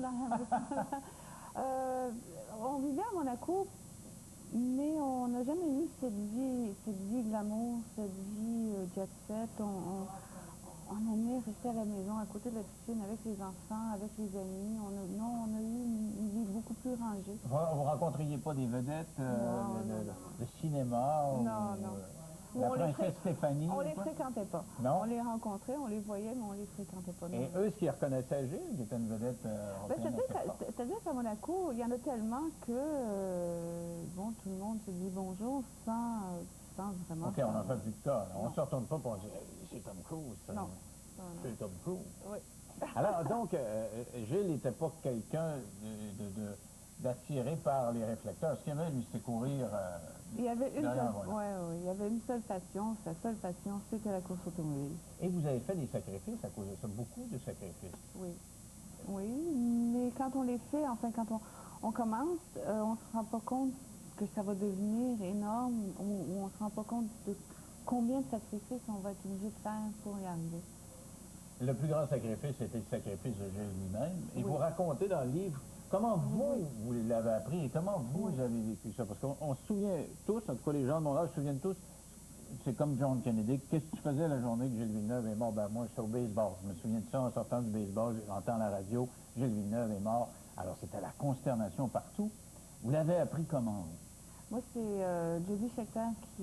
dans la maison. On vivait à Monaco, mais on n'a jamais eu cette vie glamour, cette vie jet set. On aimait rester à la maison, à côté de la piscine, avec les enfants, avec les amis. Non, on a eu une vie beaucoup plus rangée. Vous rencontriez pas des vedettes de cinéma? Non, non. La princesse Stéphanie? On les fréquentait pas. Non? On les rencontrait, on les voyait, mais on les fréquentait pas. Et eux, est-ce qu'ils reconnaissaient Gilles, qui était une vedette C'est-à-dire qu'à Monaco, il y en a tellement que, bon, tout le monde se dit bonjour sans vraiment... OK, on n'en fait plus de cas. On ne se retourne pas pour dire « c'est Tom Cruise, ça. » Non. C'est Tom Cruise. Oui. Alors, donc, Gilles n'était pas quelqu'un d'attiré par les réflecteurs. Ce qu'il aimait, lui, c'était courir il y avait une derrière, il y avait une seule passion. Sa seule passion, c'était la course automobile. Et vous avez fait des sacrifices à cause de ça, beaucoup de sacrifices. Oui. Oui, mais quand on les fait, enfin, quand on commence, on ne se rend pas compte que ça va devenir énorme, ou on ne se rend pas compte de combien de sacrifices on va être obligé de faire pour y arriver. Le plus grand sacrifice, c'était le sacrifice de Gilles lui-même. Et oui. vous racontez dans le livre comment vous l'avez appris et comment vous avez vécu ça. Parce qu'on se souvient tous, en tout cas les gens de mon âge se souviennent tous, c'est comme John Kennedy. Qu'est-ce que tu faisais la journée que Gilles Villeneuve est mort? Ben moi, j'étais au baseball. Je me souviens de ça en sortant du baseball, j'entends la radio, Gilles Villeneuve est mort. Alors c'était la consternation partout. Vous l'avez appris comment? Moi, c'est Jody Scheckter qui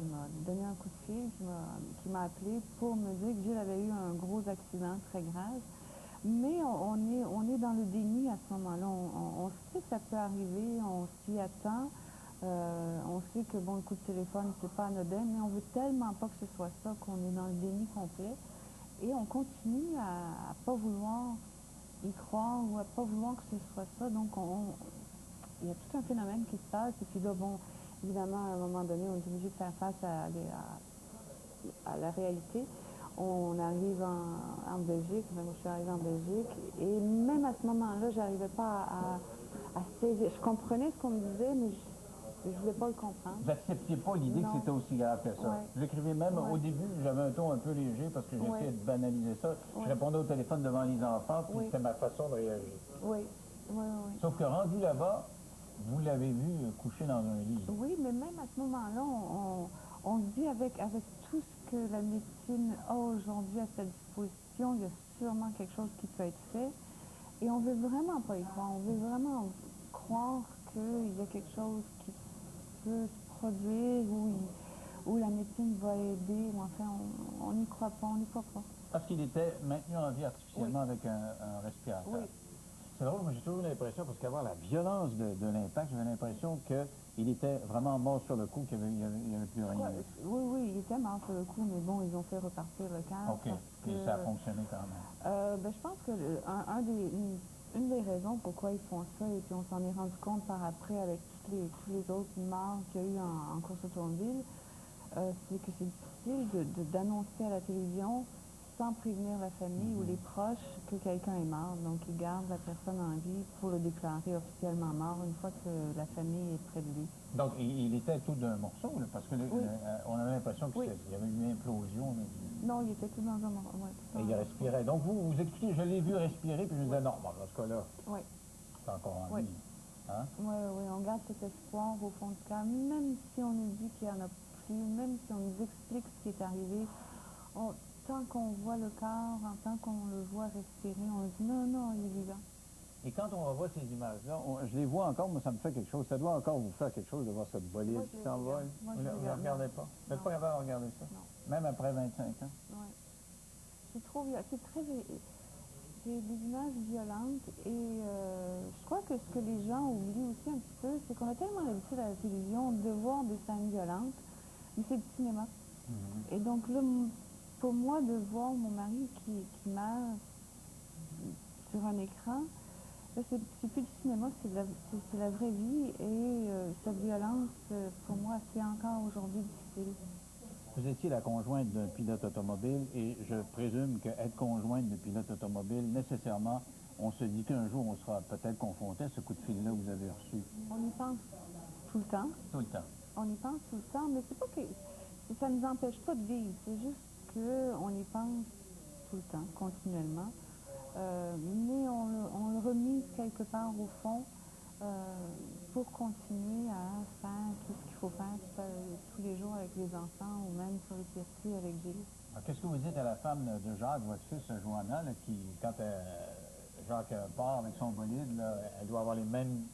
m'a donné un coup de fil, qui m'a appelé pour me dire que Gilles avait eu un gros accident très grave. Mais on est dans le déni à ce moment-là. On sait que ça peut arriver, on s'y attend. On sait que, bon, le coup de téléphone, c'est pas anodin, mais on veut tellement pas que ce soit ça qu'on est dans le déni complet. Et on continue à pas vouloir y croire ou à pas vouloir que ce soit ça. Donc, il y a tout un phénomène qui se passe. Et puis là, bon, évidemment, à un moment donné, on est obligé de faire face à la réalité. On arrive en Belgique, moi je suis arrivée en Belgique, et même à ce moment-là, je n'arrivais pas à saisir. Je comprenais ce qu'on me disait, mais je ne voulais pas le comprendre. Vous n'acceptiez pas l'idée que c'était aussi grave que ça. Ouais. J'écrivais même au début, j'avais un ton un peu léger parce que j'essayais de banaliser ça. Je répondais au téléphone devant les enfants, puis c'était ma façon de réagir. Oui. Sauf que rendu là-bas, vous l'avez vu coucher dans un lit. Oui, mais même à ce moment-là, on se dit avec tout ce que la médecine a aujourd'hui à sa disposition, il y a sûrement quelque chose qui peut être fait. Et on veut vraiment pas y croire. On veut vraiment croire qu'il y a quelque chose qui peut se produire où la médecine va aider. Ou enfin, on n'y croit pas, on n'y croit pas. Parce qu'il était maintenu en vie artificiellement avec un respirateur. Oui. C'est drôle, moi j'ai toujours l'impression, parce qu'avoir la violence de l'impact, j'avais l'impression qu'il était vraiment mort sur le coup, qu'il n'y avait plus rien. Oui, il était mort sur le coup, mais bon, ils ont fait repartir le cœur. OK, et ça a fonctionné quand même. Je pense que une des raisons pourquoi ils font ça, et puis on s'en est rendu compte par après avec tous les autres morts qu'il y a eu en course automobile, c'est que c'est difficile d'annoncer à la télévision sans prévenir la famille ou les proches que quelqu'un est mort. Donc, ils gardent la personne en vie pour le déclarer officiellement mort une fois que la famille est près de lui. Donc, il était tout d'un morceau, là, parce que on avait l'impression qu'il y avait eu une implosion. Là, non, il était tout dans un morceau. Et il respirait. Donc, vous expliquez, je l'ai vu respirer, puis je me disais, non, bon, dans ce cas-là, c'est encore en vie. Hein? Oui, on garde cet espoir au fond du cœur, même si on nous dit qu'il n'y en a plus, même si on nous explique ce qui est arrivé. Tant qu'on voit le corps, tant qu'on le voit respirer, on dit non, il est vivant. Et quand on revoit ces images-là, je les vois encore, moi ça me fait quelque chose. Ça doit encore vous faire quelque chose de voir cette bolide qui s'envole. Vous ne regardez pas? Vous n'êtes pas capable de regarder ça? Non. Même après 25 ans? Oui. C'est des images violentes et je crois que ce que les gens oublient aussi un petit peu, c'est qu'on a tellement l'habitude à la télévision de voir des scènes violentes, mais c'est du cinéma. Et donc là, pour moi, de voir mon mari qui meurt sur un écran, c'est plus du cinéma, c'est la vraie vie et cette violence, pour moi, c'est encore aujourd'hui difficile. Vous étiez la conjointe d'un pilote automobile et je présume qu'être conjointe de pilote automobile, nécessairement, on se dit qu'un jour on sera peut-être confronté à ce coup de fil-là que vous avez reçu. On y pense tout le temps. Tout le temps. On y pense tout le temps, mais c'est pas que ça ne nous empêche pas de vivre, c'est juste qu'on y pense tout le temps, continuellement. Mais on le quelque part au fond pour continuer à faire tout ce qu'il faut faire tous les jours avec les enfants ou même sur le circuit avec Gilles. Qu'est-ce que vous dites à la femme de Jacques, votre fils, Johanna, là, qui, quand Jacques part avec son bolide, là, elle doit avoir les mêmes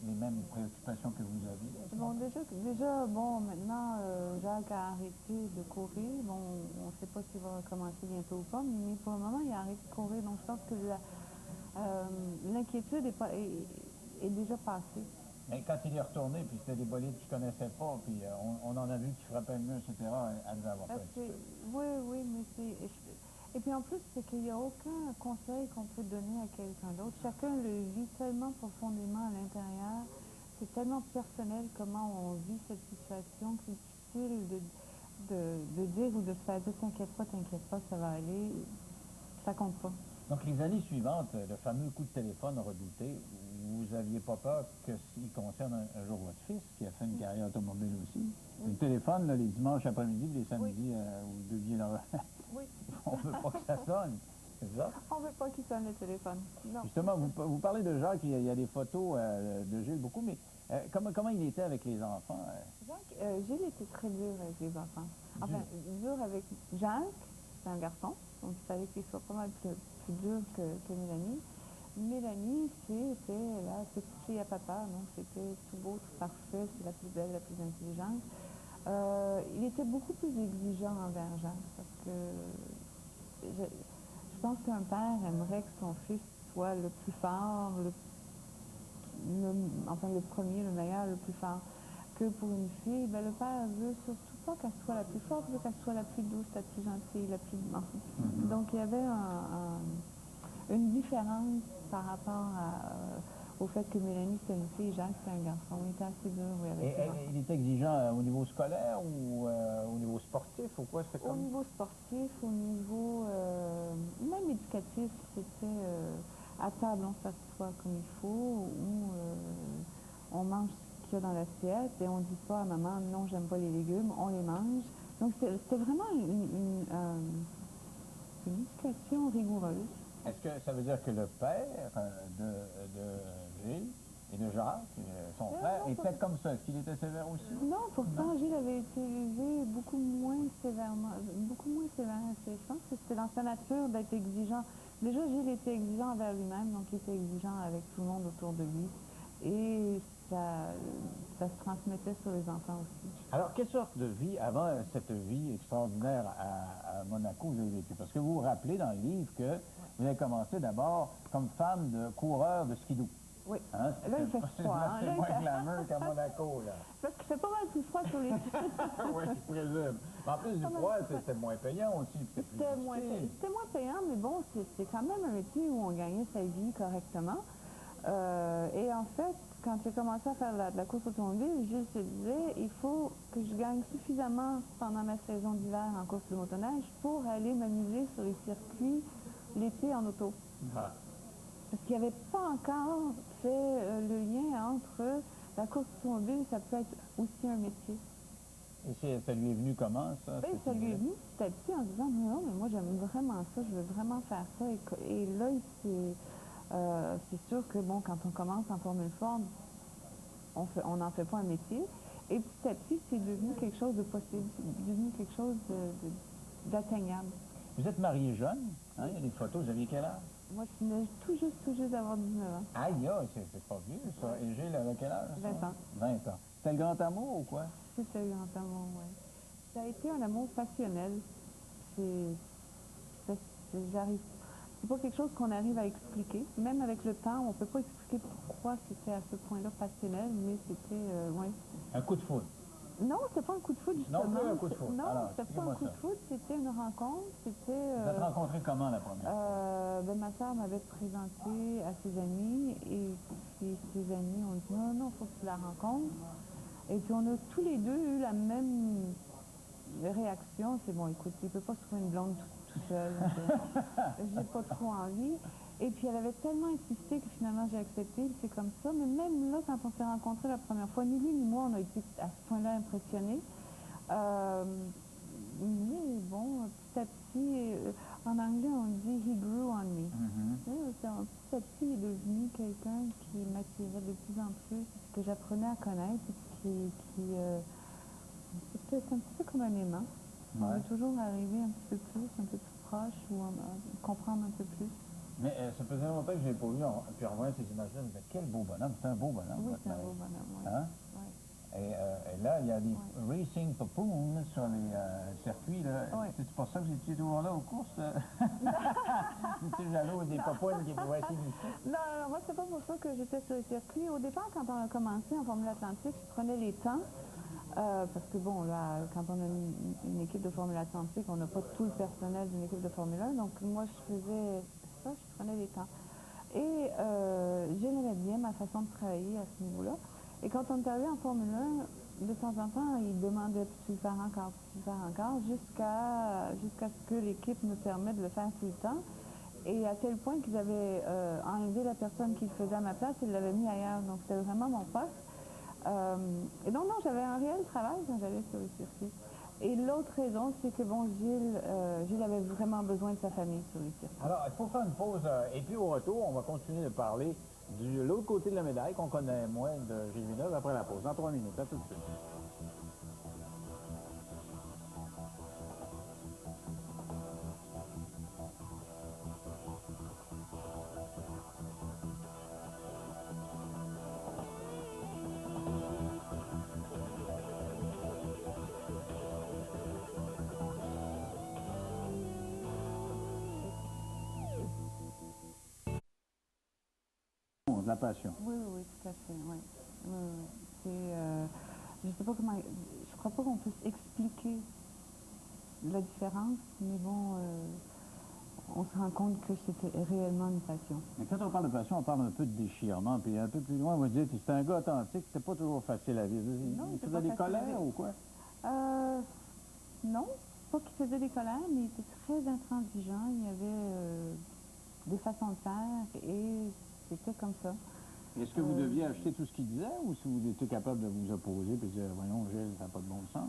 préoccupations que vous aviez? Bon, bon, maintenant, Jacques a arrêté de courir. Bon, on ne sait pas s'il va recommencer bientôt ou pas, mais pour le moment, il a arrêté de courir. Donc, je pense que l'inquiétude est déjà passée. Mais quand il est retourné, puis c'était des bolides qu'il ne connaissait pas, puis on en a vu qui frappaient le mur, etc., elle devait avoir peur un petit peu. Oui, oui, mais c'est... Et puis en plus, c'est qu'il n'y a aucun conseil qu'on peut donner à quelqu'un d'autre. Chacun le vit tellement profondément à l'intérieur. C'est tellement personnel comment on vit cette situation que c'est difficile de dire ou de se faire dire t'inquiète pas, ça va aller. Ça compte pas. Donc les années suivantes, le fameux coup de téléphone redouté, vous n'aviez pas peur que s'il concerne un jour votre fils, qui a fait une carrière automobile aussi? Oui. Le téléphone, là, les dimanches après-midi, les samedis, vous deviez leur... Oui. On ne veut pas que ça sonne, c'est ça? On ne veut pas qu'il sonne le téléphone, non. Justement, vous parlez de Jacques, il y a des photos de Gilles beaucoup, mais comment il était avec les enfants? Gilles était très dur avec les enfants. Enfin, dur avec Jacques, c'est un garçon, donc il fallait qu'il soit pas mal plus dur que Mélanie. Mélanie, c'était la petite fille à papa, donc c'était tout beau, tout parfait, c'est la plus belle, la plus intelligente. Il était beaucoup plus exigeant envers Jacques, parce que je pense qu'un père aimerait que son fils soit le plus fort, enfin le premier, le meilleur, le plus fort. Que pour une fille, ben, le père veut surtout pas qu'elle soit la plus forte, veut qu'elle soit la plus douce, la plus gentille, la plus... Enfin, donc il y avait une différence par rapport au fait que Mélanie c'était une fille, Jacques c'était un garçon. Il était assez dur, oui, avec ses enfants. Il était exigeant au niveau scolaire ou au niveau sportif ou quoi? C'était comme... Au niveau sportif, au niveau même éducatif, c'était à table on s'assoit comme il faut, ou on mange ce qu'il y a dans l'assiette et on ne dit pas à maman non j'aime pas les légumes, on les mange. Donc c'était vraiment une éducation rigoureuse. Est-ce que ça veut dire que le père de Gilles et de Jacques, son frère, était comme ça? Est-ce qu'il était sévère aussi? Non, pourtant Gilles avait été élevé beaucoup moins sévèrement, beaucoup moins sévère. Je pense que c'était dans sa nature d'être exigeant. Déjà, Gilles était exigeant envers lui-même, donc il était exigeant avec tout le monde autour de lui. Et ça se transmettait sur les enfants aussi. Alors, quelle sorte de vie, avant cette vie extraordinaire à Monaco, vous avez vécu? Parce que vous vous rappelez dans le livre que vous avez commencé d'abord comme femme de coureur de skidoo. Oui. Hein? Là, il fait froid. C'est moins glamour qu'à Monaco, là. Parce qu'il fait pas mal plus froid sur les... Oui, je présume. Mais en plus du froid, c'était moins payant aussi. C'était moins payant, mais bon, c'est quand même un métier où on gagnait sa vie correctement. Et en fait, quand j'ai commencé à faire de la course automobile, Gilles se disait, il faut que je gagne suffisamment pendant ma saison d'hiver en course de motoneige pour aller m'amuser sur les circuits l'été en auto. Ah. Parce qu'il n'y avait pas encore fait le lien entre la course automobile, ça peut être aussi un métier. Et ça lui est venu comment, ça? Ben, ça lui est venu petit à petit en disant, non, mais moi j'aime vraiment ça, je veux vraiment faire ça. Et là, c'est sûr que bon, quand on commence en Formule Ford, on n'en fait pas un métier. Et petit à petit, c'est devenu quelque chose de possible, c'est devenu quelque chose d'atteignable. Vous êtes marié jeune, hein? Il y a des photos, vous aviez quel âge? Moi, je venais tout juste d'avoir 19 ans. Aïe, c'est pas vieux, ça. Et Gilles avait quel âge? 20 ans. 20 ans. C'était le grand amour ou quoi? C'était le grand amour, oui. Ça a été un amour passionnel. C'est pas quelque chose qu'on arrive à expliquer. Même avec le temps, on ne peut pas expliquer pourquoi c'était à ce point-là passionnel, mais c'était, oui. Un coup de foudre? Non, c'était pas un coup de foudre, justement. Non, plus un coup de foudre. Non, c'était pas un coup de foudre, c'était une rencontre. Vous êtes rencontrés comment la première fois? Ben, ma soeur m'avait présenté à ses amis, et puis ses amis ont dit non, il faut que tu la rencontres. Et puis on a tous les deux eu la même réaction, c'est bon, écoute, il ne peut pas se trouver une blonde tout seul, j'ai pas trop envie. Et puis elle avait tellement insisté que finalement j'ai accepté, c'est comme ça. Mais même là, quand on s'est rencontrés la première fois, ni lui ni moi, on a été à ce point-là impressionnés. Mais bon, petit à petit, en anglais, on dit « he grew on me ». Petit à petit, il est devenu quelqu'un qui m'attirait de plus en plus, que j'apprenais à connaître, c'est un petit peu comme un aimant. On veut toujours arriver un petit peu plus, un peu plus proche, ou comprendre un peu plus. Mais ça faisait longtemps que je n'ai pas vu, puis en voyant ces images-là, je me disais, quel beau bonhomme, c'est un beau bonhomme. Oui, c'est un beau bonhomme, oui. Hein? Oui. Et là, il y a des racing papoons sur les circuits. Oui. C'est pour ça que vous étiez toujours là aux courses? Vous étiez jaloux des papounes qui pouvaient s'initier? Non, moi, c'est pas pour ça que j'étais sur les circuits. Au départ, quand on a commencé en Formule Atlantique, je prenais les temps. Parce que bon, là, quand on a une équipe de Formule Atlantique, on n'a pas tout le personnel d'une équipe de Formule 1. Donc, moi, je faisais ça, je prenais les temps. Et j'aimais bien ma façon de travailler à ce niveau-là. Et quand on est arrivé en Formule 1, de temps en temps, ils demandaient « peux-tu le faire encore, peux-tu le faire encore ?» jusqu'à ce que l'équipe me permette de le faire tout le temps. Et à tel point qu'ils avaient enlevé la personne qui le faisait à ma place, ils l'avaient mis ailleurs. Donc, c'était vraiment mon poste. Et donc, non, j'avais un réel travail quand j'allais sur le circuit. Et l'autre raison, c'est que, bon, Gilles avait vraiment besoin de sa famille sur le circuit. Alors, il faut faire une pause. Et puis, au retour, on va continuer de parler de l'autre côté de la médaille qu'on connaît moins de Gilles Villeneuve après la pause. Dans 3 minutes. À tout de suite. De la passion. Oui, oui, oui, tout à fait, oui. Oui, oui. Je sais pas comment, je crois pas qu'on puisse expliquer la différence, mais bon, on se rend compte que c'était réellement une passion. Mais quand on parle de passion, on parle un peu de déchirement, puis un peu plus loin, on va dire que c'était un gars authentique, c'était pas toujours facile à vivre. Non, il faisait des colères ou quoi? Non, pas qu'il faisait des colères, mais il était très intransigeant, il y avait des façons de faire, et c'était comme ça. Est-ce que vous deviez acheter tout ce qu'il disait, ou si vous étiez capable de vous opposer et de dire, voyons, Gilles, ça n'a pas de bon sens?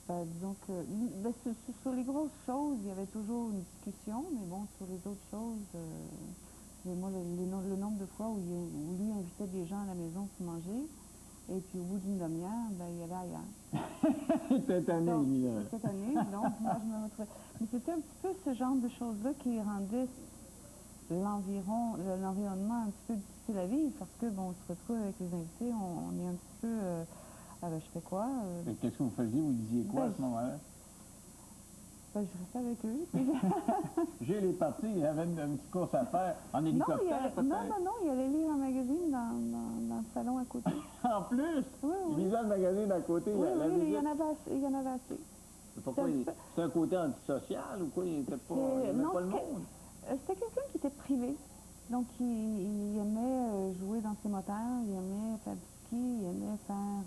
Disons que sur les grosses choses, il y avait toujours une discussion, mais bon, sur les autres choses, moi, le nombre de fois où lui invitait des gens à la maison pour manger, et puis au bout d'une demi-heure, ben, il y allait ailleurs. Cette année, lui. Cette année, donc, moi, je me retrouvais. Mais c'était un petit peu ce genre de choses-là qui rendait l'environnement un petit peu difficile à vivre, parce que, bon, on se retrouve avec les invités, on est un petit peu... je fais quoi? Qu'est-ce que vous faisiez? Vous disiez quoi à ce moment-là? Je restais avec eux. Gilles est parti, il avait une petite course à faire en hélicoptère, peut-être? Non, il allait lire un magazine dans le salon à côté. En plus? Oui, Il lisait le magazine à côté. Oui, il y en avait assez. Pourquoi? C'était un côté antisocial ou quoi? Il n'était pas, pas le monde? C'était quelqu'un qui était privé. Donc, il aimait jouer dans ses moteurs, il aimait faire du ski, il aimait faire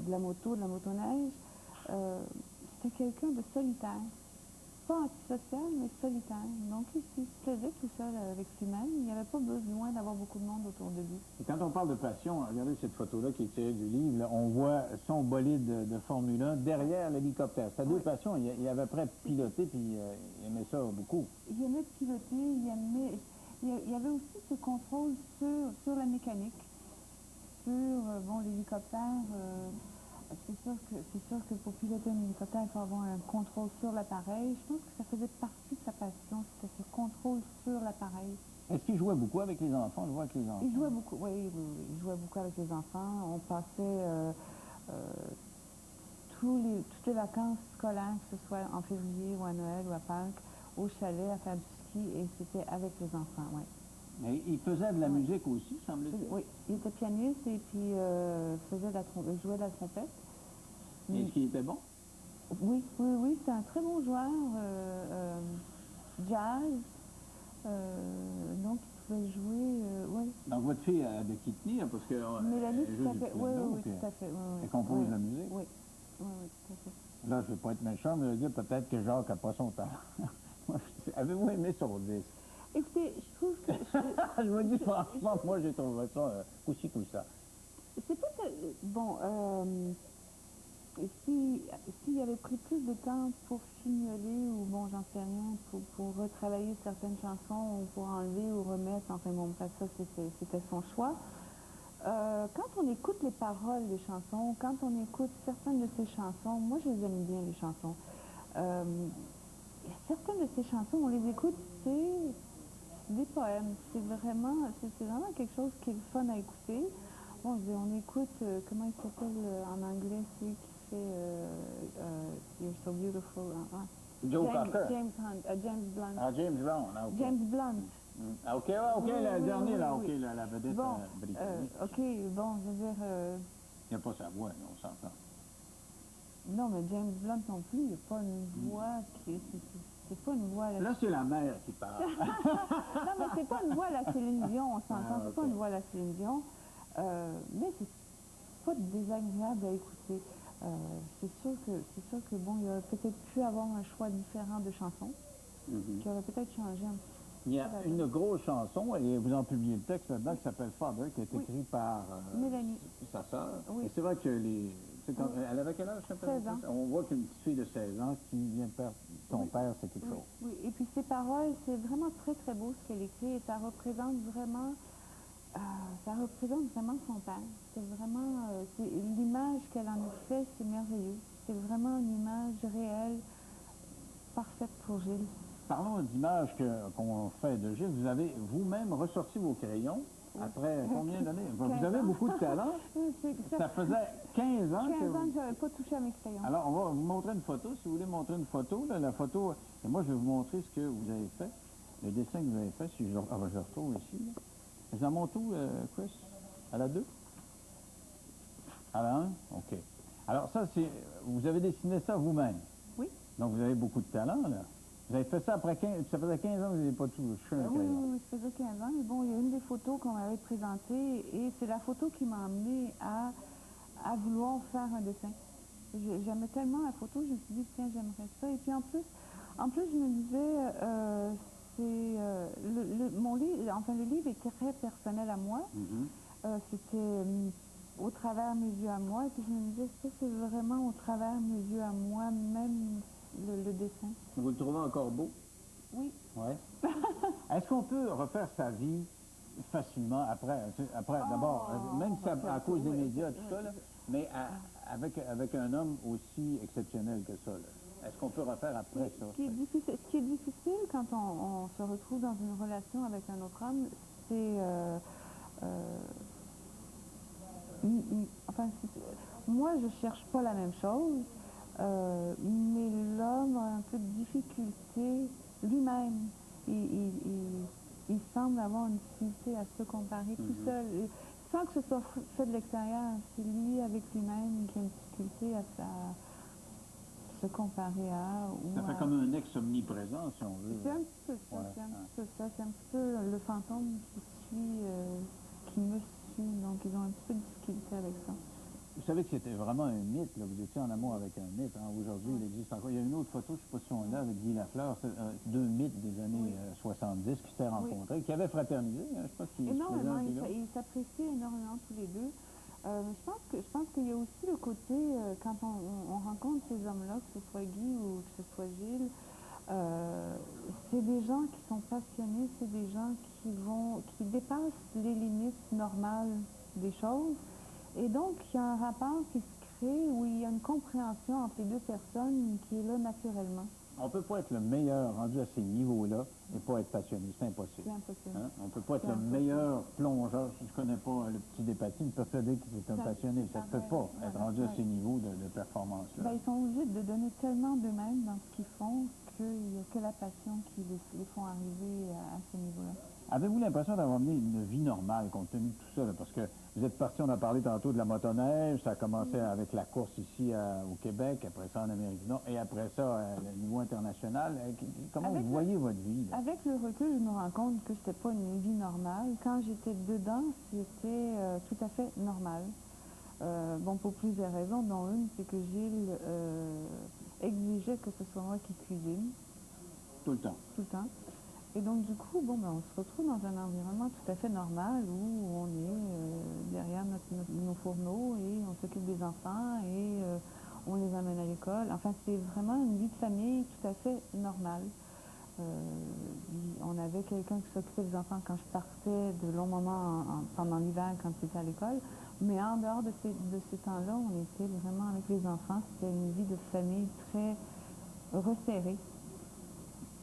de la motoneige. C'était quelqu'un de solitaire. Pas antisocial, mais solitaire. Donc, il se plaisait tout seul avec lui-même. Il n'y avait pas besoin d'avoir beaucoup de monde autour de lui. Et quand on parle de passion, regardez cette photo-là qui est tirée du livre, là, on voit son bolide de Formule 1 derrière l'hélicoptère. C'était deux passions. Il avait prêt à piloter, puis il aimait ça beaucoup. Il aimait piloter, il y avait aussi ce contrôle sur la mécanique, sur, l'hélicoptère. C'est sûr que pour piloter un hélicoptère, il faut avoir un contrôle sur l'appareil. Je pense que ça faisait partie de sa passion, c'était ce contrôle sur l'appareil. Est-ce qu'il jouait beaucoup avec les enfants? On le voit avec les enfants. Il jouait beaucoup, oui, il jouait beaucoup avec les enfants. On passait toutes les vacances scolaires, que ce soit en février ou à Noël ou à Pâques, au chalet à faire du ski, et c'était avec les enfants, oui. Mais il faisait de la musique aussi, semble-t-il? Oui, il était pianiste et puis jouait de la trompette. Est-ce qu'il était bon? Oui, c'est un très bon joueur, jazz, donc il pouvait jouer, oui. Donc votre fille a de qui tenir, parce que... Mélanie, tout à fait, oui, tout à fait. Elle compose la musique? Oui, tout à fait. Là, je ne veux pas être méchant, mais je veux dire peut-être que Jacques n'a pas son talent. Avez-vous aimé son disque? Écoutez, je trouve que... Je vous dis franchement, moi j'ai trouvé ça coussi-coussa. C'est pas... Bon, s'il avait pris plus de temps pour fignoler ou bon, j'en sais rien, pour retravailler certaines chansons ou pour enlever ou remettre, enfin bon, bref, ça c'était son choix. Quand on écoute les paroles des chansons, quand on écoute certaines de ses chansons, moi je les aime bien les chansons. Certaines de ces chansons, on les écoute, c'est des poèmes. C'est vraiment quelque chose qui est le fun à écouter. Bon, on écoute, comment il s'appelle en anglais, celui qui fait You're So Beautiful. Joe Cocker. James Blunt. Ah, James Brown, ah, OK. James Blunt. Ah, OK, OK, Oui, le oui, dernier, oui, là, oui. OK, la vedette Bon, britannique. OK, bon, je veux dire... Il n'y a pas sa voix, on s'entend. non, mais James Blunt non plus, il n'y a pas une voix qui... C'est pas une voix... Là, c'est la mère qui parle. non, mais c'est pas une voix à la Céline Dion, on s'entend, Ah, c'est OK. pas une voix à la Céline Dion. Mais c'est pas désagréable à écouter. C'est sûr que bon, il aurait peut-être pu avoir un choix différent de chansons, qui aurait peut-être changé un petit peu. Il y a une grosse chanson, et vous en publiez le texte là-dedans, qui s'appelle Father, qui est écrit par Mélanie. sa sœur. Oui. Et c'est vrai que elle avait quel âge, je sais pas? 16 ans. On voit qu'une petite fille de 16 ans qui vient de perdre son père, c'est quelque chose. Oui, et puis ses paroles, c'est vraiment très très beau ce qu'elle écrit, et ça représente vraiment son père. C'est vraiment, l'image qu'elle en a fait, c'est merveilleux. C'est vraiment une image réelle, parfaite pour Gilles. Parlons d'images qu'on fait de Gilles. Vous avez vous-même ressorti vos crayons après combien d'années? Vous avez beaucoup de talent. Ça faisait 15 ans 15 ans que je n'avais pas touché à mes crayons. Alors, on va vous montrer une photo. Si vous voulez montrer une photo, là, la photo... Et moi, je vais vous montrer ce que vous avez fait. Le dessin que vous avez fait. Si je le retrouve ici. Là. Je en montre où, Chris? À la 2? À la 1? OK. Alors, ça, c'est... Vous avez dessiné ça vous-même? Oui. Donc, vous avez beaucoup de talent, là. Vous avez fait ça après 15... Ça faisait 15 ans que vous n'avez pas touché un crayon. Oui, ça faisait 15 ans. Mais bon, il y a une des photos qu'on m'avait présentées et c'est la photo qui m'a amenée à vouloir faire un dessin. J'aimais tellement la photo, je me suis dit, tiens, j'aimerais ça. Et puis en plus je me disais, mon livre, enfin le livre est très personnel à moi. C'était au travers mes yeux à moi. Et puis je me disais, ça c'est vraiment au travers mes yeux à moi, même le dessin. Vous le trouvez encore beau? Oui. Oui. Est-ce qu'on peut refaire sa vie facilement après d'abord, même si à cause des médias, tout ça, là, mais avec un homme aussi exceptionnel que ça, là? Est-ce qu'on peut refaire après ça? Ce qui est difficile quand on se retrouve dans une relation avec un autre homme, c'est... moi, je cherche pas la même chose, mais l'homme a un peu de difficulté lui-même. Il semble avoir une difficulté à se comparer tout seul, sans que ce soit fait de l'extérieur. C'est lui avec lui-même qui a une difficulté à se comparer à... Ça fait comme un ex omniprésent, si on veut. C'est un petit peu ça, c'est un petit peu ça. C'est un petit peu le fantôme qui me suit, donc ils ont un petit peu de difficulté avec ça. Vous savez que c'était vraiment un mythe, là. Vous étiez en amour avec un mythe. Hein. Aujourd'hui, il existe encore. Il y a une autre photo, je ne sais pas si on est là, avec Guy Lafleur, deux mythes des années 70 qui s'étaient rencontrés, qui avaient fraternisé. Hein. Je pense qu'ils énormément, ils s'apprécient énormément tous les deux. Je pense qu'il y a aussi le côté, quand on rencontre ces hommes-là, que ce soit Guy ou que ce soit Gilles, c'est des gens qui sont passionnés, c'est des gens qui dépassent les limites normales des choses. Et donc, il y a un rapport qui se crée où il y a une compréhension entre les deux personnes qui est là naturellement. On ne peut pas être le meilleur rendu à ces niveaux-là et pas être passionné. C'est impossible. C'est impossible. Hein? On ne peut pas être le meilleur plongeur. Si je ne connais pas le petit Despatie, ne peut pas dire que c'est un passionné. Ça ne peut pas être rendu à ces niveaux de performance-là. Ben, ils sont obligés de donner tellement d'eux-mêmes dans ce qu'ils font qu'il n'y a que la passion qui les font arriver à ce niveau-là. Avez-vous l'impression d'avoir mené une vie normale compte tenu de tout ça? Là? Parce que vous êtes parti, on a parlé tantôt de la motoneige, ça a commencé avec la course ici au Québec, après ça en Amérique du Nord, et après ça, au niveau international. Comment vous voyez votre vie? Là? Avec le recul, je me rends compte que c'était pas une vie normale. Quand j'étais dedans, c'était tout à fait normal. Bon, pour plusieurs raisons, dont une, c'est que Gilles exigeait que ce soit moi qui cuisine. Tout le temps. Tout le temps. Et donc, du coup, bon, ben, on se retrouve dans un environnement tout à fait normal où on est derrière nos fourneaux et on s'occupe des enfants et on les amène à l'école. Enfin, c'est vraiment une vie de famille tout à fait normale. On avait quelqu'un qui s'occupait des enfants quand je partais de longs moments pendant l'hiver quand ils étaient à l'école. Mais en dehors de ces temps-là, on était vraiment avec les enfants. C'était une vie de famille très resserrée.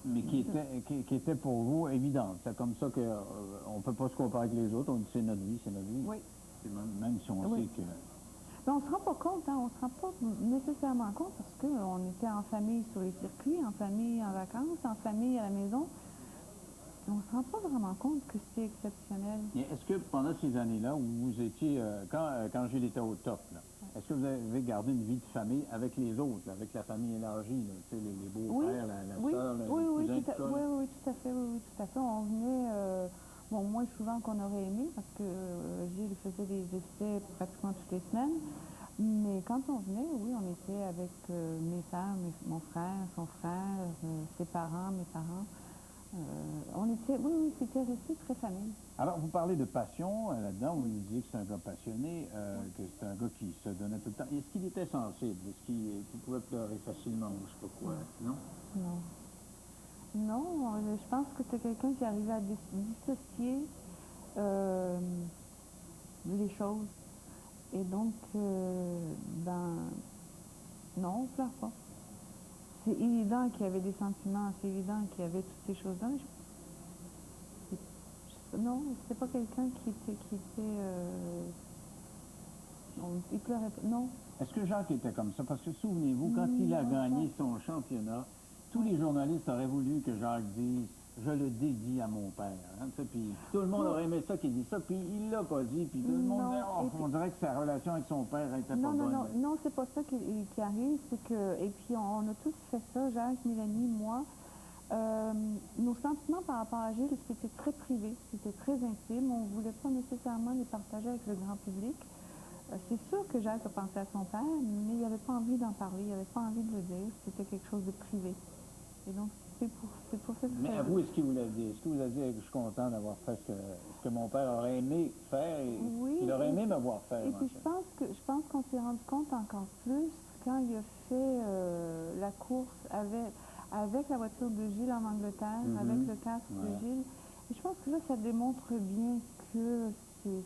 Mais qui était pour vous évidente. C'est comme ça qu'on ne peut pas se comparer avec les autres. On dit c'est notre vie, c'est notre vie. Oui. Même si on sait que... Mais on ne se rend pas compte, hein, on ne se rend pas nécessairement compte parce qu'on était en famille sur les circuits, en famille en vacances, en famille à la maison. On ne se rend pas vraiment compte que c'est exceptionnel. Est-ce que pendant ces années-là où vous étiez, quand Gilles était au top, est-ce que vous avez gardé une vie de famille avec les autres, avec la famille élargie, là, les beaux-frères, la sœur, le cousin, tout ça? Oui, tout à fait, oui, tout à fait. On venait, moins souvent qu'on aurait aimé parce que Gilles faisait des essais pratiquement toutes les semaines. Mais quand on venait, oui, on était avec mes sœurs, mon frère, son frère, ses parents, mes parents. On était, oui, c'était resté très famille. Alors, vous parlez de passion là-dedans, vous nous disiez que c'est un gars passionné, que c'est un gars qui se donnait tout le temps. Est-ce qu'il était sensible? Est-ce qu'il pouvait pleurer facilement ou je sais pas quoi? Non? Non. Non, je pense que c'est quelqu'un qui arrivait à dissocier les choses. Et donc, non, on ne pleure pas. C'est évident qu'il y avait des sentiments, c'est évident qu'il y avait toutes ces choses-là. Non, c'était pas quelqu'un qui était il pleurait pas, non. Est-ce que Jacques était comme ça? Parce que souvenez-vous, quand il a gagné son championnat, tous les journalistes auraient voulu que Jacques dise « Je le dédie à mon père hein? ». Puis tout le monde aurait aimé ça qu'il dise ça, puis il l'a pas dit, puis tout le monde disait « Oh, on dirait que sa relation avec son père était pas bonne. » Non, c'est pas ça qui arrive, c'est que, et puis on a tous fait ça, Jacques, Mélanie, moi. Nos sentiments par rapport à Gilles, c'était très privé, c'était très intime. On ne voulait pas nécessairement les partager avec le grand public. C'est sûr que Jacques a pensé à son père, mais il n'avait pas envie d'en parler, il n'avait pas envie de le dire. C'était quelque chose de privé. Et donc, c'est pour ça que... Mais à vous, est-ce qu'il vous l'a dit? Est-ce que vous avez dit « Je suis content d'avoir fait ce que mon père aurait aimé faire et qu'il aurait aimé m'avoir fait » Et puis je pense qu'on s'est rendu compte encore plus quand il a fait la course avec la voiture de Gilles en Angleterre, avec le casque de Gilles. Et je pense que là, ça démontre bien que c'est...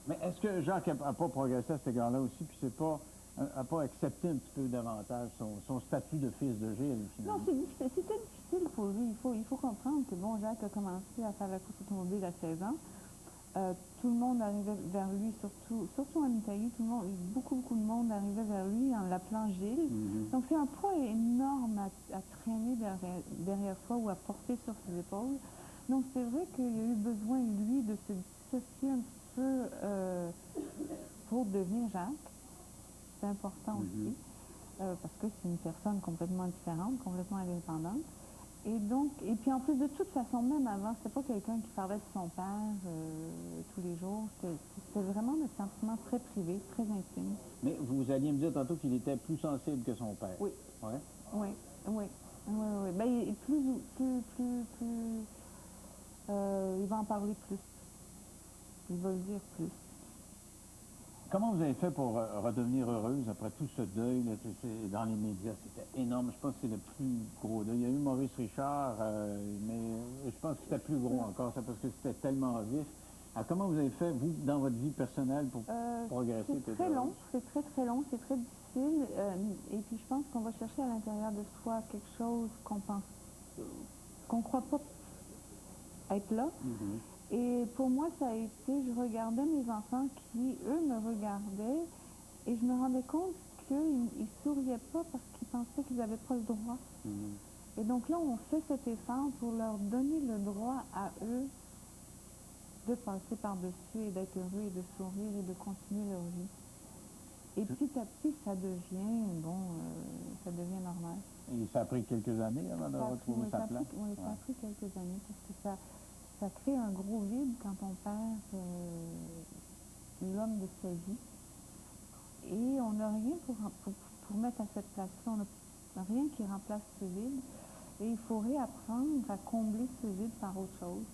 Mais est-ce que Jacques n'a pas progressé à cet égard-là aussi, puis n'a pas accepté un petit peu davantage son statut de fils de Gilles, finalement? Non, c'était difficile pour lui. Il faut comprendre que, bon, Jacques a commencé à faire la course automobile à 16 ans. Tout le monde arrivait vers lui, surtout en Italie, beaucoup de monde arrivait vers lui en l'appelant Gilles. Donc c'est un poids énorme à traîner derrière soi ou à porter sur ses épaules. Donc c'est vrai qu'il y a eu besoin, lui, de se dissocier un petit peu pour devenir Jacques. C'est important aussi, parce que c'est une personne complètement différente, complètement indépendante. Et puis en plus, de toute façon, même avant, c'était pas quelqu'un qui parlait de son père tous les jours. C'était vraiment des sentiments très privés, très intimes. Mais vous alliez me dire tantôt qu'il était plus sensible que son père. Oui. Ouais? Oui. Ben, il va en parler plus. Il va le dire plus. Comment vous avez fait pour redevenir heureuse après tout ce deuil là, dans les médias? C'était énorme. Je pense que c'est le plus gros deuil. Il y a eu Maurice Richard, mais je pense que c'était plus gros encore, ça, parce que c'était tellement vif. Alors, comment vous avez fait, vous, dans votre vie personnelle, pour progresser? C'est très long, c'est très long, c'est très difficile. Et puis je pense qu'on va chercher à l'intérieur de soi quelque chose qu'on croit pas être là. Et pour moi, ça a été, je regardais mes enfants qui, eux, me regardaient et je me rendais compte qu'ils ne souriaient pas parce qu'ils pensaient qu'ils n'avaient pas le droit. Et donc là, on fait cet effort pour leur donner le droit à eux de passer par-dessus et d'être heureux et de sourire et de continuer leur vie. Et petit à petit, ça devient normal. Et ça a pris quelques années avant de retrouver sa place? Oui, ça a pris quelques années parce que ça crée un gros vide quand on perd l'homme de sa vie. Et on n'a rien pour mettre à cette place-là. On n'a rien qui remplace ce vide. Et il faut réapprendre à combler ce vide par autre chose.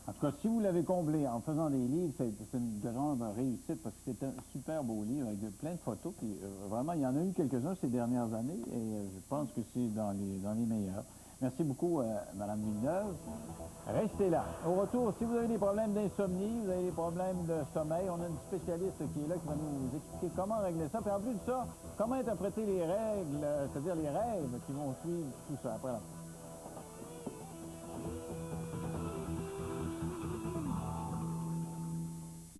En tout cas, si vous l'avez comblé en faisant des livres, c'est une grande réussite parce que c'est un super beau livre avec plein de photos. Puis vraiment, il y en a eu quelques-uns ces dernières années et je pense que c'est dans les meilleurs. Merci beaucoup, Mme Villeneuve. Restez là. Au retour, si vous avez des problèmes d'insomnie, vous avez des problèmes de sommeil, on a une spécialiste qui est là qui va nous expliquer comment régler ça. Puis en plus de ça, comment interpréter les règles, c'est-à-dire les rêves qui vont suivre tout ça après la